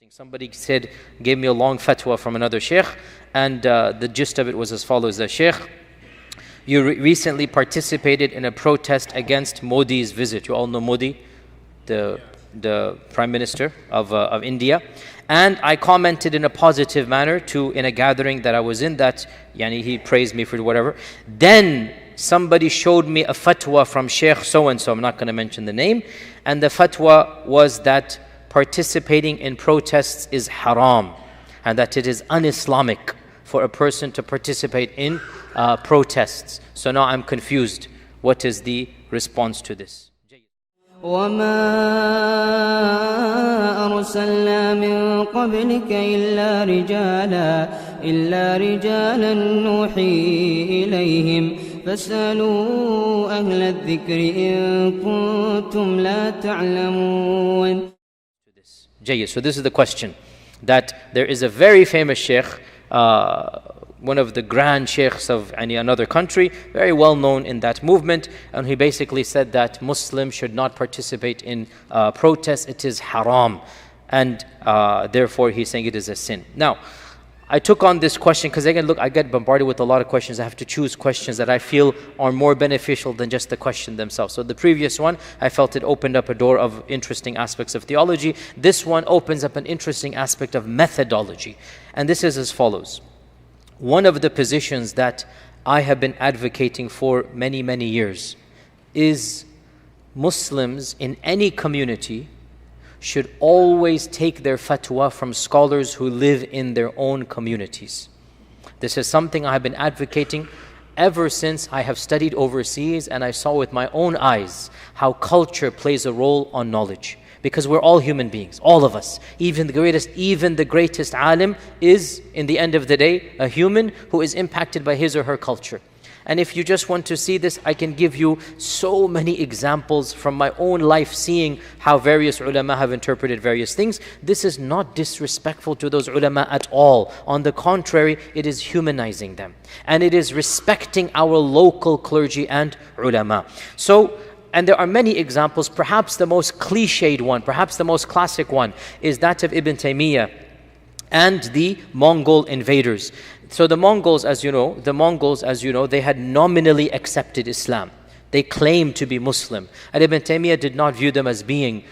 Somebody gave me a long fatwa from another sheikh, and the gist of it was as follows: that Sheikh, you recently participated in a protest against Modi's visit. You all know Modi, the Prime Minister of India. And I commented in a positive manner in a gathering that I was in, that he praised me for whatever. Then somebody showed me a fatwa from Sheikh so-and-so, I'm not going to mention the name, and the fatwa was that participating in protests is haram, and that it is un-Islamic for a person to participate in protests. So now I'm confused. What is the response to this? وما أرسلنا من قبلك إلا رجالا نوحي إليهم فاسألوا أهل الذكر إن كنتم لا تعلمون. So this is the question, that there is a very famous sheikh, one of the grand sheikhs of another country, very well known in that movement, and he basically said that Muslims should not participate in protests. It is haram, and therefore he's saying it is a sin. Now, I took on this question because again, look, I get bombarded with a lot of questions. I have to choose questions that I feel are more beneficial than just the question themselves. So the previous one, I felt it opened up a door of interesting aspects of theology. This one opens up an interesting aspect of methodology. And this is as follows. One of the positions that I have been advocating for many, many years is Muslims in any community should always take their fatwa from scholars who live in their own communities. This is something I have been advocating ever since I have studied overseas, and I saw with my own eyes how culture plays a role on knowledge. Because we're all human beings, all of us. Even the greatest alim is, in the end of the day, a human who is impacted by his or her culture. And if you just want to see this, I can give you so many examples from my own life, seeing how various ulama have interpreted various things. This is not disrespectful to those ulama at all. On the contrary, it is humanizing them. And it is respecting our local clergy and ulama. And there are many examples. Perhaps the most cliched one, perhaps the most classic one, is that of Ibn Taymiyyah and the Mongol invaders. So the Mongols, as you know, they had nominally accepted Islam. They claimed to be Muslim. And Ibn Taymiyyah did not view them as being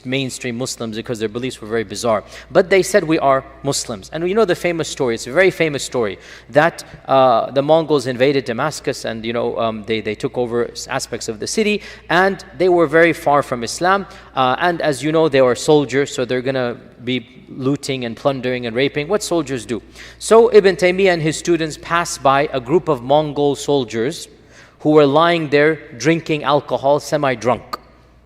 mainstream Muslims because their beliefs were very bizarre. But they said, we are Muslims. And we know the famous story, it's a very famous story, that the Mongols invaded Damascus, and they took over aspects of the city, and they were very far from Islam. And as you know, they were soldiers, so they're going to be looting and plundering and raping, what soldiers do. So Ibn Taymiyyah and his students passed by a group of Mongol soldiers who were lying there drinking alcohol, semi-drunk.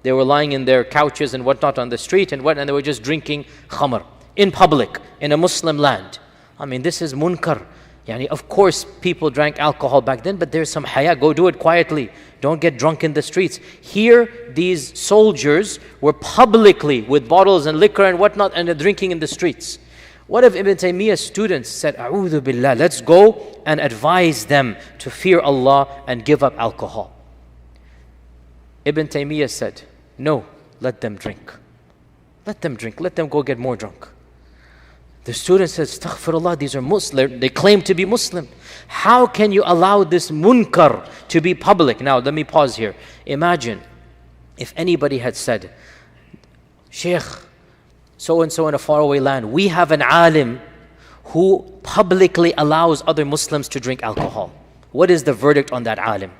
They were lying in their couches and whatnot on the street, and they were just drinking khamr in public, in a Muslim land. I mean, this is munkar. Of course, people drank alcohol back then, but there's some haya. Go do it quietly. Don't get drunk in the streets. Here, these soldiers were publicly with bottles and liquor and whatnot, and they're drinking in the streets. What if Ibn Taymiyyah's students said, A'udhu Billah, let's go and advise them to fear Allah and give up alcohol? Ibn Taymiyyah said, no, let them drink. Let them drink. Let them go get more drunk. The student said, Astaghfirullah, these are Muslim. They claim to be Muslim. How can you allow this munkar to be public? Now, let me pause here. Imagine if anybody had said, Shaykh, so-and-so in a faraway land, we have an alim who publicly allows other Muslims to drink alcohol. What is the verdict on that alim?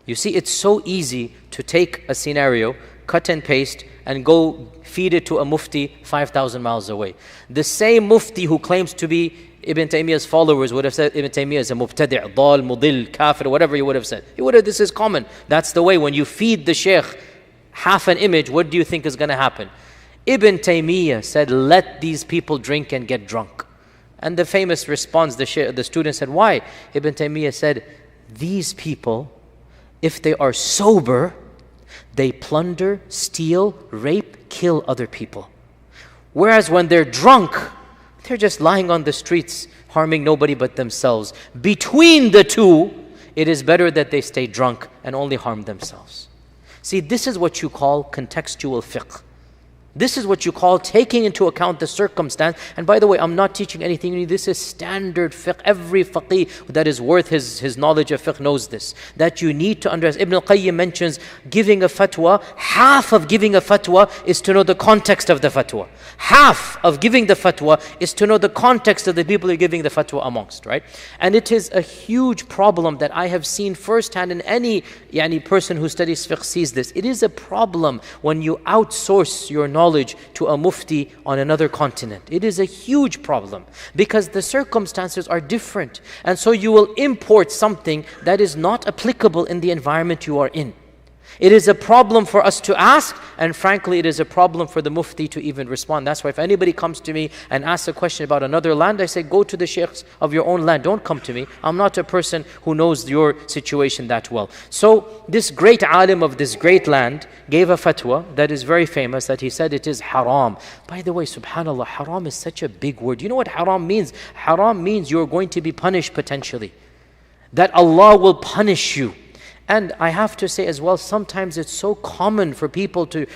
You see, it's so easy to take a scenario, cut and paste, and go feed it to a mufti 5,000 miles away. The same mufti who claims to be Ibn Taymiyyah's followers would have said Ibn Taymiyyah is a mubtadi', dal, mudil, kafir, whatever he would have said. This is common. That's the way. When you feed the sheikh half an image, what do you think is going to happen? Ibn Taymiyyah said, let these people drink and get drunk. And the famous response, the student said, why? Ibn Taymiyyah said, these people, if they are sober, they plunder, steal, rape, kill other people. Whereas when they're drunk, they're just lying on the streets, harming nobody but themselves. Between the two, it is better that they stay drunk and only harm themselves. See, this is what you call contextual fiqh. This is what you call taking into account the circumstance. And by the way, I'm not teaching anything new. This is standard fiqh. Every faqih that is worth his knowledge of fiqh knows this. That you need to understand. Ibn al-Qayyim mentions giving a fatwa. Half of giving a fatwa is to know the context of the fatwa. Half of giving the fatwa is to know the context of the people you're giving the fatwa amongst, right? And it is a huge problem that I have seen firsthand, and any person who studies fiqh sees this. It is a problem when you outsource your knowledge to a mufti on another continent. It is a huge problem because the circumstances are different, and so you will import something that is not applicable in the environment you are in. It is a problem for us to ask, and frankly, it is a problem for the mufti to even respond. That's why if anybody comes to me and asks a question about another land, I say, go to the sheikhs of your own land. Don't come to me. I'm not a person who knows your situation that well. So this great alim of this great land gave a fatwa that is very famous, that he said it is haram. By the way, subhanallah, haram is such a big word. You know what haram means? Haram means you're going to be punished potentially. That Allah will punish you. And I have to say as well, sometimes it's so common for people to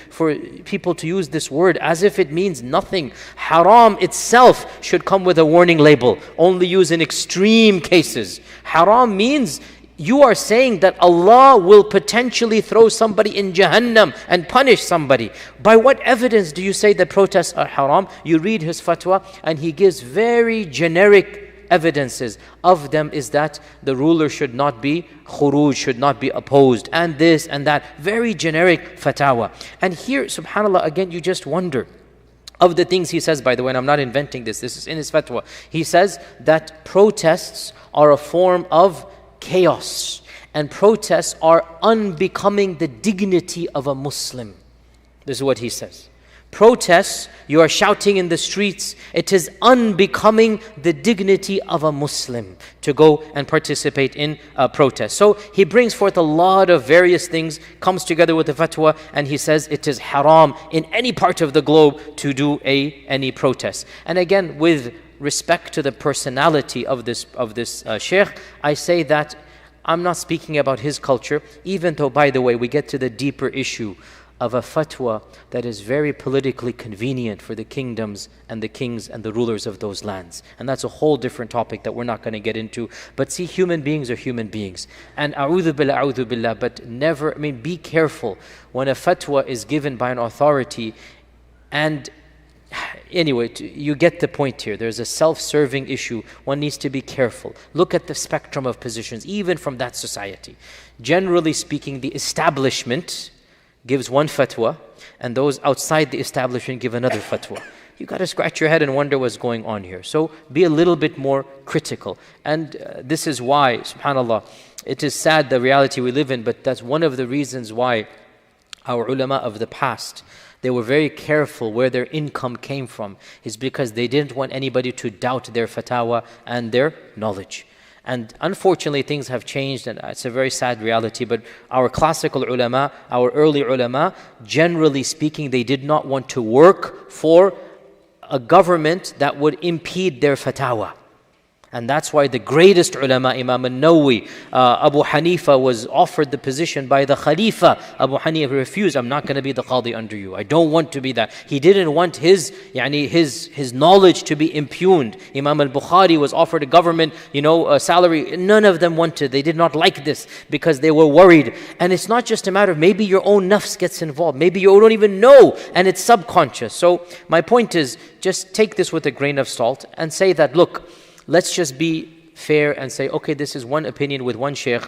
use this word as if it means nothing. Haram itself should come with a warning label, only used in extreme cases. Haram means you are saying that Allah will potentially throw somebody in Jahannam and punish somebody. By what evidence do you say that protests are haram? You read his fatwa and he gives very generic evidences. Of them is that the ruler should not be khuruj, should not be opposed, and this and that. Very generic fatwa. And here, subhanAllah, again, you just wonder. Of the things he says, by the way, and I'm not inventing this is in his fatwa. He says that protests are a form of chaos, and protests are unbecoming the dignity of a Muslim. This is what he says. Protests, you are shouting in the streets, it is unbecoming the dignity of a Muslim to go and participate in a protest. So he brings forth a lot of various things, comes together with the fatwa, and he says it is haram in any part of the globe to do any protest. And again, with respect to the personality of this sheikh, I say that I'm not speaking about his culture, even though, by the way, we get to the deeper issue of a fatwa that is very politically convenient for the kingdoms and the kings and the rulers of those lands. And that's a whole different topic that we're not going to get into. But see, human beings are human beings. And a'udhu billah, but never, be careful when a fatwa is given by an authority. And anyway, you get the point here. There's a self-serving issue. One needs to be careful. Look at the spectrum of positions, even from that society. Generally speaking, the establishment gives one fatwa, and those outside the establishment give another fatwa. You got to scratch your head and wonder what's going on here. So be a little bit more critical. And this is why, subhanAllah, it is sad the reality we live in, but that's one of the reasons why our ulama of the past, they were very careful where their income came from, is because they didn't want anybody to doubt their fatwa and their knowledge. And unfortunately, things have changed, and it's a very sad reality. But our classical ulama, our early ulama, generally speaking, they did not want to work for a government that would impede their fatwa. And that's why the greatest ulama, Imam al-Nawawi, Abu Hanifa, was offered the position by the Khalifa. Abu Hanifa refused, I'm not going to be the Qadhi under you. I don't want to be that. He didn't want his knowledge to be impugned. Imam al-Bukhari was offered a government, a salary. None of them wanted. They did not like this because they were worried. And it's not just a matter of maybe your own nafs gets involved. Maybe you don't even know and it's subconscious. So my point is, just take this with a grain of salt and say that, look, let's just be fair and say, okay, this is one opinion with one sheikh,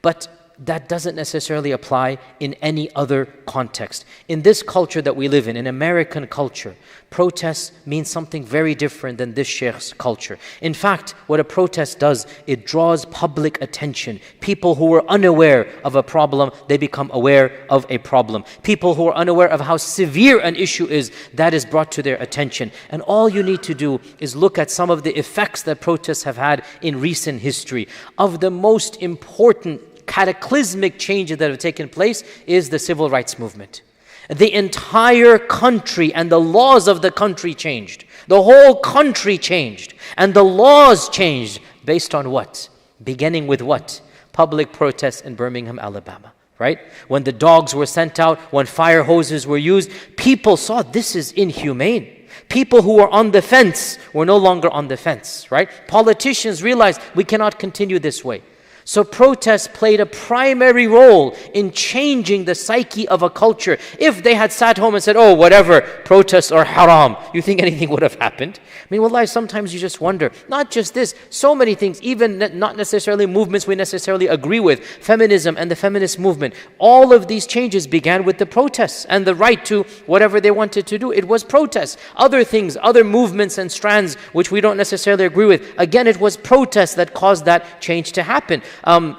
but that doesn't necessarily apply in any other context. In this culture that we live in American culture, protests mean something very different than this sheikh's culture. In fact, what a protest does, it draws public attention. People who were unaware of a problem, they become aware of a problem. People who are unaware of how severe an issue is, that is brought to their attention. And all you need to do is look at some of the effects that protests have had in recent history. Of the most important cataclysmic changes that have taken place is the civil rights movement. The entire country and the laws of the country changed. The whole country changed. And the laws changed based on what? Beginning with what? Public protests in Birmingham, Alabama. right? When the dogs were sent out, when fire hoses were used, people saw this is inhumane. People who were on the fence were no longer on the fence, right? Politicians realized we cannot continue this way. So protests played a primary role in changing the psyche of a culture. If they had sat home and said, oh, whatever, protests are haram, you think anything would have happened? I mean, wallahi, sometimes you just wonder. Not just this, so many things, even not necessarily movements we necessarily agree with. Feminism and the feminist movement. All of these changes began with the protests and the right to whatever they wanted to do. It was protests. Other things, other movements and strands which we don't necessarily agree with. Again, it was protests that caused that change to happen.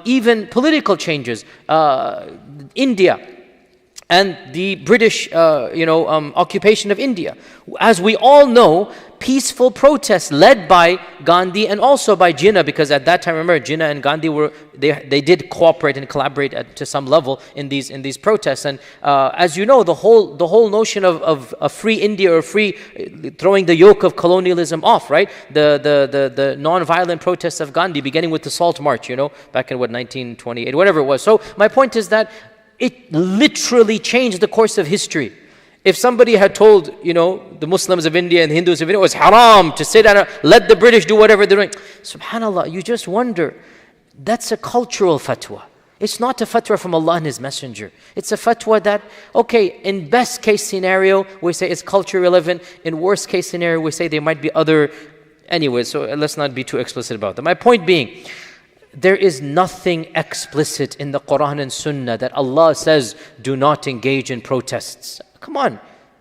Even political changes, India and the British, occupation of India. As we all know, peaceful protests led by Gandhi and also by Jinnah, because at that time, remember, Jinnah and Gandhi they did cooperate and collaborate to some level in these protests. And as you know, the whole notion of a free India or free throwing the yoke of colonialism off, right? The non-violent protests of Gandhi, beginning with the Salt March, back in 1928, whatever it was. So my point is that it literally changed the course of history. If somebody had told, the Muslims of India and the Hindus of India, it was haram to sit and let the British do whatever they're doing. SubhanAllah, you just wonder. That's a cultural fatwa. It's not a fatwa from Allah and His Messenger. It's a fatwa that, okay, in best case scenario, we say it's culture relevant. In worst case scenario, we say there might be other. Anyway, so let's not be too explicit about that. My point being, there is nothing explicit in the Quran and Sunnah that Allah says, do not engage in protests. Come on,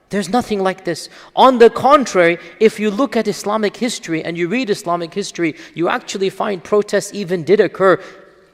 there's nothing like this. On the contrary, if you look at Islamic history and you read Islamic history, you actually find protests even did occur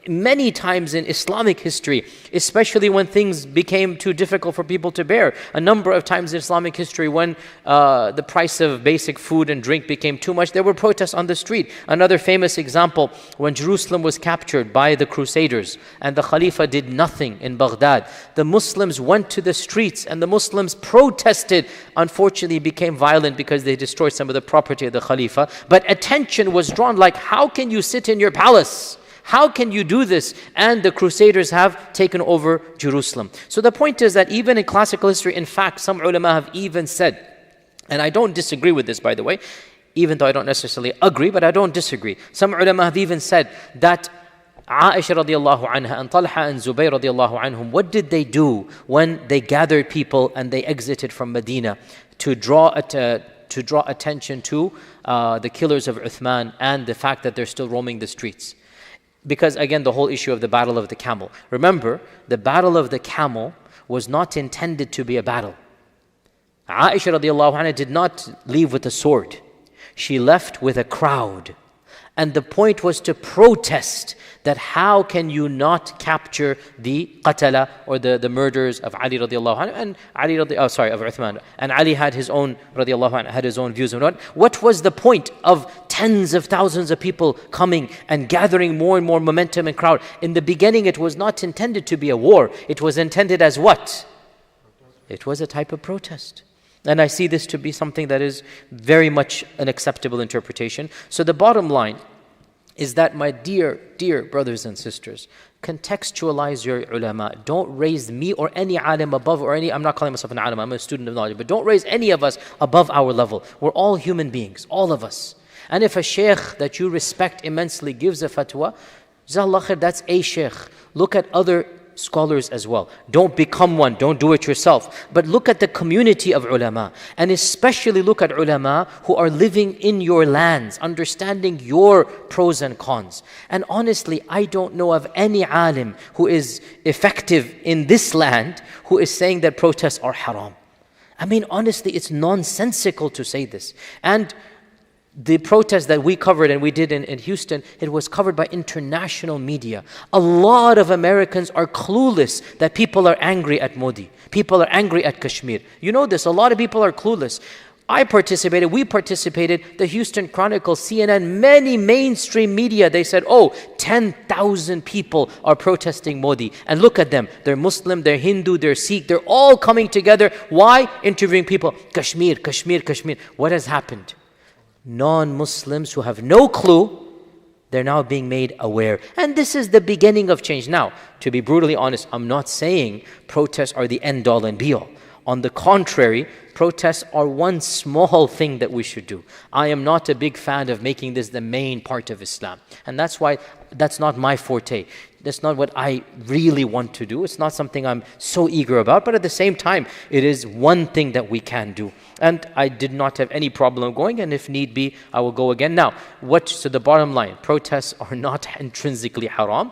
many times in Islamic history, especially when things became too difficult for people to bear. A number of times in Islamic history when the price of basic food and drink became too much, there were protests on the street. Another famous example, when Jerusalem was captured by the Crusaders and the Khalifa did nothing in Baghdad, the Muslims went to the streets and the Muslims protested. Unfortunately, it became violent because they destroyed some of the property of the Khalifa. But attention was drawn, like, how can you sit in your palace? How can you do this? And the Crusaders have taken over Jerusalem. So the point is that even in classical history, in fact, some ulama have even said, and I don't disagree with this, by the way, even though I don't necessarily agree, but I don't disagree. Some ulama have even said that Aisha radiallahu anha and Talha and Zubayr radiallahu anhum, what did they do when they gathered people and they exited from Medina to draw attention to the killers of Uthman and the fact that they're still roaming the streets? Because again, the whole issue of the battle of the camel. Remember, the battle of the camel was not intended to be a battle. Aisha radiallahu anha did not leave with a sword. She left with a crowd. And the point was to protest that how can you not capture the qatala or the murders of Ali radiallahu anhu and of Uthman. And Ali had his own radiallahu anhu, had his own views on it. What was the point of tens of thousands of people coming and gathering more and more momentum and crowd? In the beginning, it was not intended to be a war. It was intended as what? It was a type of protest. And I see this to be something that is very much an acceptable interpretation. So the bottom line is that, my dear brothers and sisters, contextualize your ulama. Don't raise me or any alim above, I'm not calling myself an alim, I'm a student of knowledge, but don't raise any of us above our level. We're all human beings, all of us. And if a shaykh that you respect immensely gives a fatwa, Jazakallah khair, that's a shaykh. Look at other scholars as well. Don't become one, don't do it yourself. But look at the community of ulama. And especially look at ulama who are living in your lands, understanding your pros and cons. And honestly, I don't know of any alim who is effective in this land who is saying that protests are haram. I mean, honestly, it's nonsensical to say this. And the protest that we covered and we did in Houston, it was covered by international media. A lot of Americans are clueless that people are angry at Modi. People are angry at Kashmir. You know this, a lot of people are clueless. We participated, the Houston Chronicle, CNN, many mainstream media, they said, 10,000 people are protesting Modi. And look at them, they're Muslim, they're Hindu, they're Sikh, they're all coming together. Why? Interviewing people, Kashmir, Kashmir, Kashmir. What has happened? Non-Muslims who have no clue, They're now being made aware. And this is the beginning of change. Now, to be brutally honest, I'm not saying protests are the end all and be all. On the contrary, protests are one small thing that we should do. I am not a big fan of making this the main part of Islam. And that's why that's not my forte. That's not what I really want to do. It's not something I'm so eager about. But at the same time, it is one thing that we can do. And I did not have any problem going. And if need be, I will go again. Now, so the bottom line, protests are not intrinsically haram.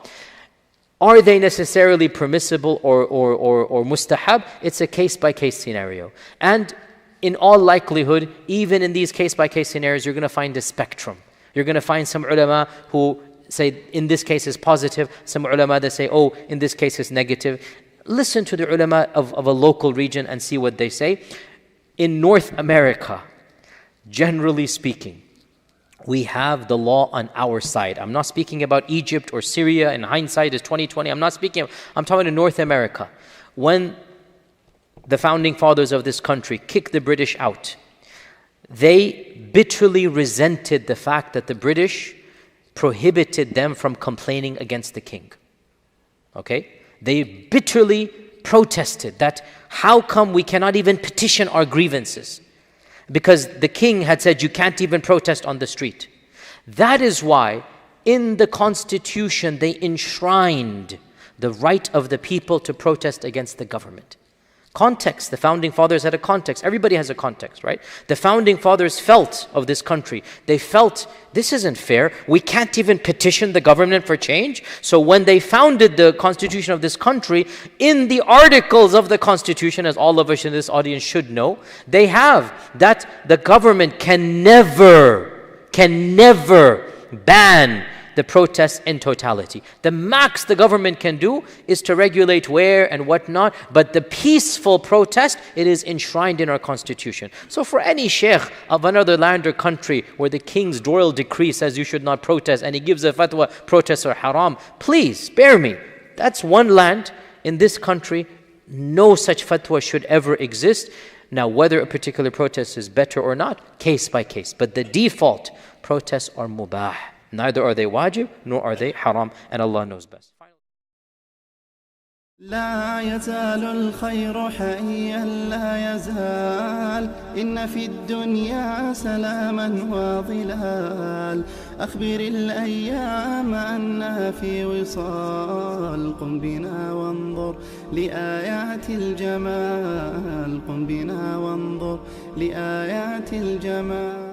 Are they necessarily permissible or mustahab? It's a case-by-case scenario. And in all likelihood, even in these case-by-case scenarios, you're going to find a spectrum. You're going to find some ulama who say, in this case is positive. Some ulama that say, oh, in this case is negative. Listen to the ulama of a local region and see what they say. In North America, generally speaking, we have the law on our side. I'm not speaking about Egypt or Syria. In hindsight, it's 2020. I'm talking in North America. When the founding fathers of this country kicked the British out, they bitterly resented the fact that the British prohibited them from complaining against the king. Okay? They bitterly protested that how come we cannot even petition our grievances? Because the king had said you can't even protest on the street. That is why in the constitution they enshrined the right of the people to protest against the government. Context, the founding fathers had a context. Everybody has a context, right? The founding fathers felt of this country. They felt, this isn't fair. We can't even petition the government for change. So when they founded the constitution of this country, in the articles of the constitution, as all of us in this audience should know, they have that the government can never ban the protests in totality. The max the government can do is to regulate where and what not, but the peaceful protest, it is enshrined in our constitution. So for any sheikh of another land or country where the king's royal decree says you should not protest and he gives a fatwa, protests are haram, please spare me. That's one land. In this country, no such fatwa should ever exist. Now, whether a particular protest is better or not, case by case. But the default, protests are mubah. Neither are they wajib, nor are they haram, and Allah knows best. لا يزال الخير حيا لا يزال إن في الدنيا سلاما وظلال أخبر الأيام أنها في وصال قم بنا وانظر لآيات الجمال قم بنا وانظر لآيات الجمال